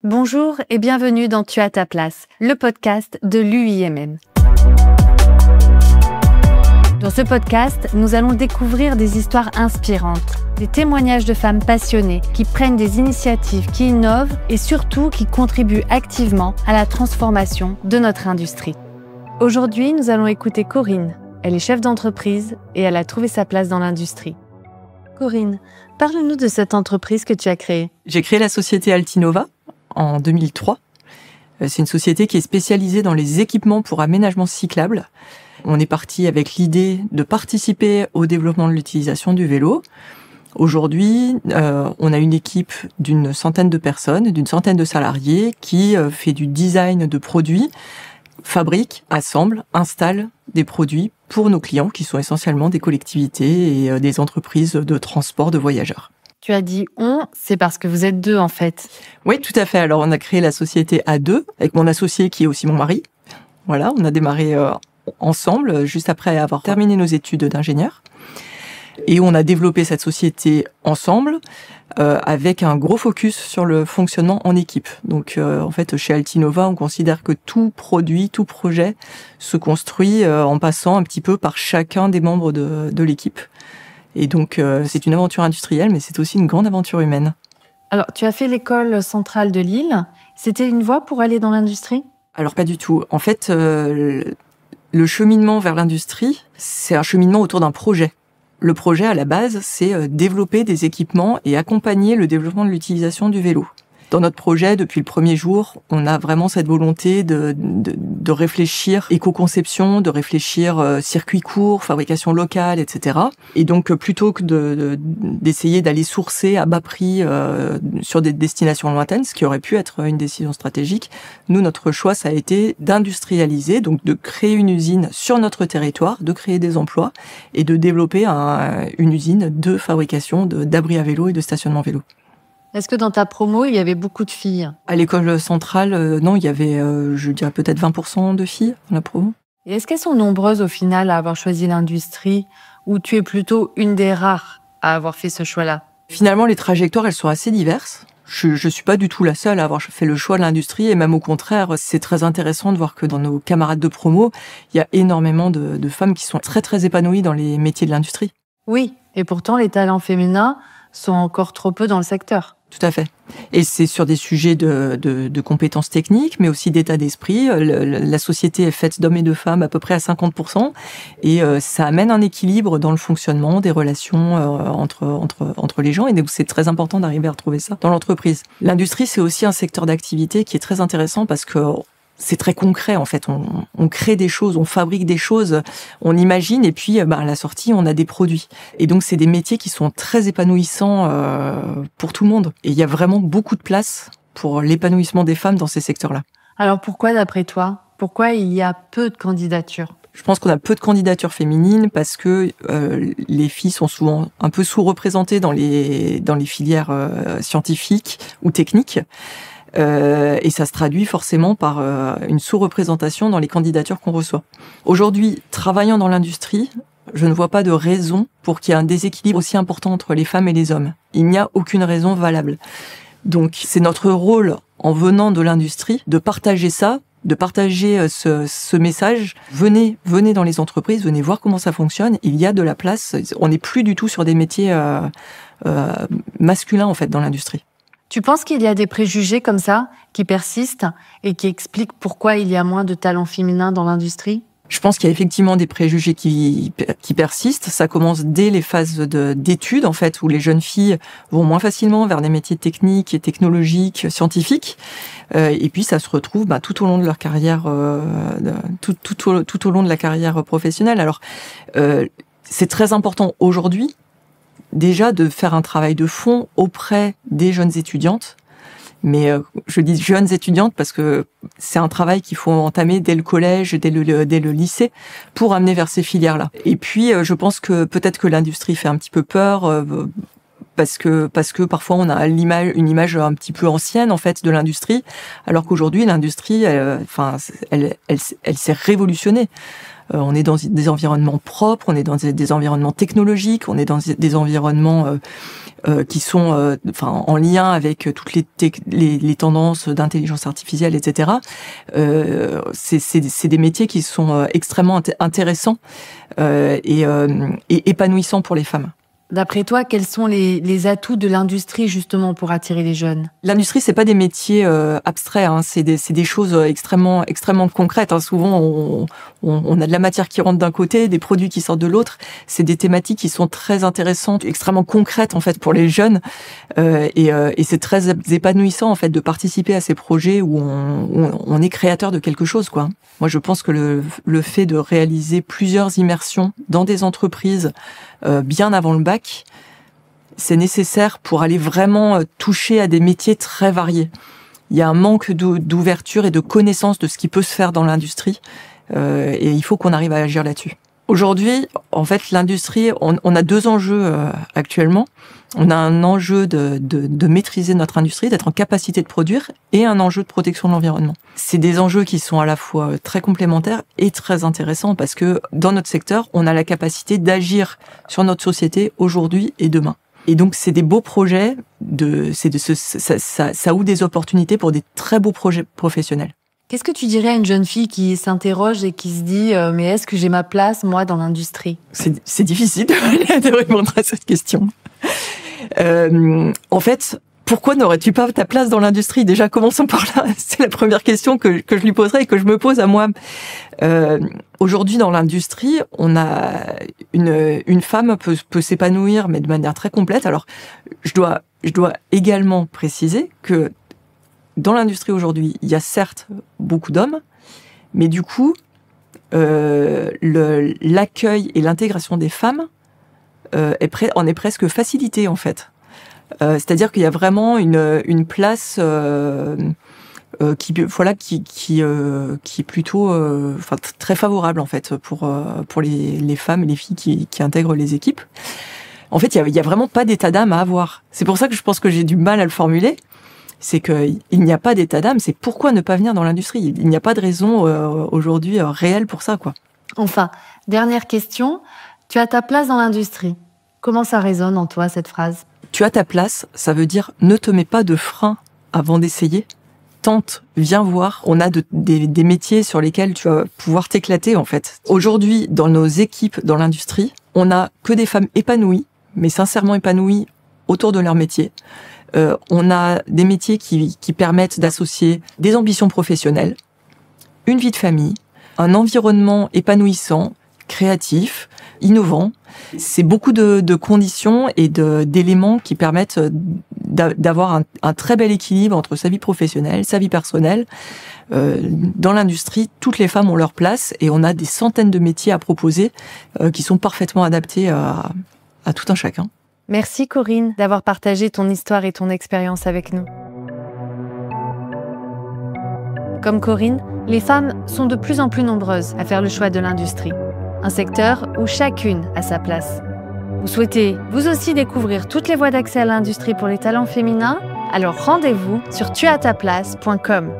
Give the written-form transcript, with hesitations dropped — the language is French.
Bonjour et bienvenue dans Tu as ta place, le podcast de l'UIMM. Dans ce podcast, nous allons découvrir des histoires inspirantes, des témoignages de femmes passionnées qui prennent des initiatives, qui innovent et surtout qui contribuent activement à la transformation de notre industrie. Aujourd'hui, nous allons écouter Corinne. Elle est chef d'entreprise et elle a trouvé sa place dans l'industrie. Corinne, parle-nous de cette entreprise que tu as créée. J'ai créé la société Altinova en 2003. C'est une société qui est spécialisée dans les équipements pour aménagement cyclable. On est parti avec l'idée de participer au développement de l'utilisation du vélo. Aujourd'hui, on a une équipe d'une centaine de personnes, d'une centaine de salariés qui fait du design de produits, fabrique, assemble, installe des produits pour nos clients qui sont essentiellement des collectivités et des entreprises de transport de voyageurs. Tu as dit « on », c'est parce que vous êtes deux en fait. Oui, tout à fait. Alors, on a créé la société à deux avec mon associé qui est aussi mon mari. Voilà, on a démarré ensemble juste après avoir terminé nos études d'ingénieur. Et on a développé cette société ensemble avec un gros focus sur le fonctionnement en équipe. Donc, en fait, chez Altinova, on considère que tout produit, tout projet se construit en passant un petit peu par chacun des membres de l'équipe. Et donc, c'est une aventure industrielle, mais c'est aussi une grande aventure humaine. Alors, tu as fait l'école centrale de Lille. C'était une voie pour aller dans l'industrie ? Alors, pas du tout. En fait, le cheminement vers l'industrie, c'est un cheminement autour d'un projet. Le projet, à la base, c'est développer des équipements et accompagner le développement de l'utilisation du vélo. Dans notre projet, depuis le premier jour, on a vraiment cette volonté de réfléchir éco-conception, de réfléchir circuit court, fabrication locale, etc. Et donc, plutôt que d'essayer d'aller sourcer à bas prix sur des destinations lointaines, ce qui aurait pu être une décision stratégique, nous, notre choix, ça a été d'industrialiser, donc de créer une usine sur notre territoire, de créer des emplois et de développer une usine de fabrication d'abris à vélo et de stationnement vélo. Est-ce que dans ta promo, il y avait beaucoup de filles ? À l'école centrale, non, il y avait, je dirais peut-être 20% de filles dans la promo. Et est-ce qu'elles sont nombreuses au final à avoir choisi l'industrie, ou tu es plutôt une des rares à avoir fait ce choix-là ? Finalement, les trajectoires, elles sont assez diverses. Je suis pas du tout la seule à avoir fait le choix de l'industrie, et même au contraire, c'est très intéressant de voir que dans nos camarades de promo, il y a énormément de femmes qui sont très très épanouies dans les métiers de l'industrie. Oui, et pourtant les talents féminins sont encore trop peu dans le secteur. Tout à fait. Et c'est sur des sujets de compétences techniques, mais aussi d'état d'esprit. La société est faite d'hommes et de femmes à peu près à 50%, et ça amène un équilibre dans le fonctionnement des relations entre les gens, et donc c'est très important d'arriver à retrouver ça dans l'entreprise. L'industrie, c'est aussi un secteur d'activité qui est très intéressant parce que c'est très concret, en fait. On crée des choses, on fabrique des choses, on imagine, et puis à la sortie, on a des produits. Et donc, c'est des métiers qui sont très épanouissants pour tout le monde. Et il y a vraiment beaucoup de place pour l'épanouissement des femmes dans ces secteurs-là. Alors, pourquoi, d'après toi, pourquoi il y a peu de candidatures ? Je pense qu'on a peu de candidatures féminines parce que les filles sont souvent un peu sous-représentées dans les filières scientifiques ou techniques. Et ça se traduit forcément par une sous-représentation dans les candidatures qu'on reçoit. Aujourd'hui, travaillant dans l'industrie, je ne vois pas de raison pour qu'il y ait un déséquilibre aussi important entre les femmes et les hommes. Il n'y a aucune raison valable. Donc, c'est notre rôle, en venant de l'industrie, de partager ça, de partager ce message. Venez dans les entreprises, venez voir comment ça fonctionne. Il y a de la place. On n'est plus du tout sur des métiers masculins, en fait, dans l'industrie. Tu penses qu'il y a des préjugés comme ça, qui persistent et qui expliquent pourquoi il y a moins de talents féminins dans l'industrie ? Je pense qu'il y a effectivement des préjugés qui persistent. Ça commence dès les phases d'études, en fait, où les jeunes filles vont moins facilement vers des métiers techniques et technologiques, scientifiques. Et puis, ça se retrouve tout au long de leur carrière, tout au long de la carrière professionnelle. Alors, c'est très important aujourd'hui, déjà, de faire un travail de fond auprès des jeunes étudiantes. Mais je dis jeunes étudiantes parce que c'est un travail qu'il faut entamer dès le collège, dès le lycée, pour amener vers ces filières-là. Et puis, je pense que peut-être que l'industrie fait un petit peu peur, parce que parfois on a une image un petit peu ancienne, en fait, de l'industrie, alors qu'aujourd'hui, l'industrie, elle s'est révolutionnée. On est dans des environnements propres, on est dans des environnements technologiques, on est dans des environnements qui sont en lien avec toutes les tendances d'intelligence artificielle, etc. C'est des métiers qui sont extrêmement intéressants et épanouissants pour les femmes. D'après toi, quels sont les atouts de l'industrie justement pour attirer les jeunes? L'industrie, c'est pas des métiers abstraits, hein, c'est des choses extrêmement concrètes. Hein. Souvent, on a de la matière qui rentre d'un côté, des produits qui sortent de l'autre. C'est des thématiques qui sont très intéressantes, extrêmement concrètes en fait pour les jeunes, et c'est très épanouissant en fait de participer à ces projets où on est créateur de quelque chose, quoi. Moi, je pense que le fait de réaliser plusieurs immersions dans des entreprises bien avant le bac, c'est nécessaire pour aller vraiment toucher à des métiers très variés. Il y a un manque d'ouverture et de connaissance de ce qui peut se faire dans l'industrie, et il faut qu'on arrive à agir là-dessus. Aujourd'hui, en fait, l'industrie, on a deux enjeux actuellement. On a un enjeu de maîtriser notre industrie, d'être en capacité de produire, et un enjeu de protection de l'environnement. C'est des enjeux qui sont à la fois très complémentaires et très intéressants parce que dans notre secteur, on a la capacité d'agir sur notre société aujourd'hui et demain. Et donc, c'est des beaux projets, ça ouvre des opportunités pour des très beaux projets professionnels. Qu'est-ce que tu dirais à une jeune fille qui s'interroge et qui se dit « Mais est-ce que j'ai ma place, moi, dans l'industrie ?» C'est difficile de répondre à cette question. En fait, pourquoi n'aurais-tu pas ta place dans l'industrie? Déjà, commençons par là. C'est la première question que je lui poserai et que je me pose à moi. Aujourd'hui, dans l'industrie, on a une femme peut s'épanouir, mais de manière très complète. Alors, je dois également préciser que dans l'industrie aujourd'hui, il y a certes beaucoup d'hommes, mais du coup, l'accueil et l'intégration des femmes en est presque facilité en fait. C'est-à-dire qu'il y a vraiment une place qui est plutôt très favorable en fait pour les femmes et les filles qui intègrent les équipes. En fait, il y a vraiment pas d'état d'âme à avoir. C'est pour ça que je pense que j'ai du mal à le formuler. C'est qu'il n'y a pas d'état d'âme, c'est pourquoi ne pas venir dans l'industrie. Il n'y a pas de raison aujourd'hui réelle pour ça, quoi. Enfin, dernière question, tu as ta place dans l'industrie. Comment ça résonne en toi, cette phrase? Tu as ta place, ça veut dire ne te mets pas de frein avant d'essayer. Tente, viens voir. On a des métiers sur lesquels tu vas pouvoir t'éclater, en fait. Aujourd'hui, dans nos équipes dans l'industrie, on n'a que des femmes épanouies, mais sincèrement épanouies autour de leur métier. On a des métiers qui permettent d'associer des ambitions professionnelles, une vie de famille, un environnement épanouissant, créatif, innovant. C'est beaucoup de conditions et d'éléments qui permettent d'avoir un très bel équilibre entre sa vie professionnelle, sa vie personnelle. Dans l'industrie, toutes les femmes ont leur place et on a des centaines de métiers à proposer qui sont parfaitement adaptés à tout un chacun. Merci Corinne d'avoir partagé ton histoire et ton expérience avec nous. Comme Corinne, les femmes sont de plus en plus nombreuses à faire le choix de l'industrie, un secteur où chacune a sa place. Vous souhaitez vous aussi découvrir toutes les voies d'accès à l'industrie pour les talents féminins? Alors rendez-vous sur tuasataplace.com.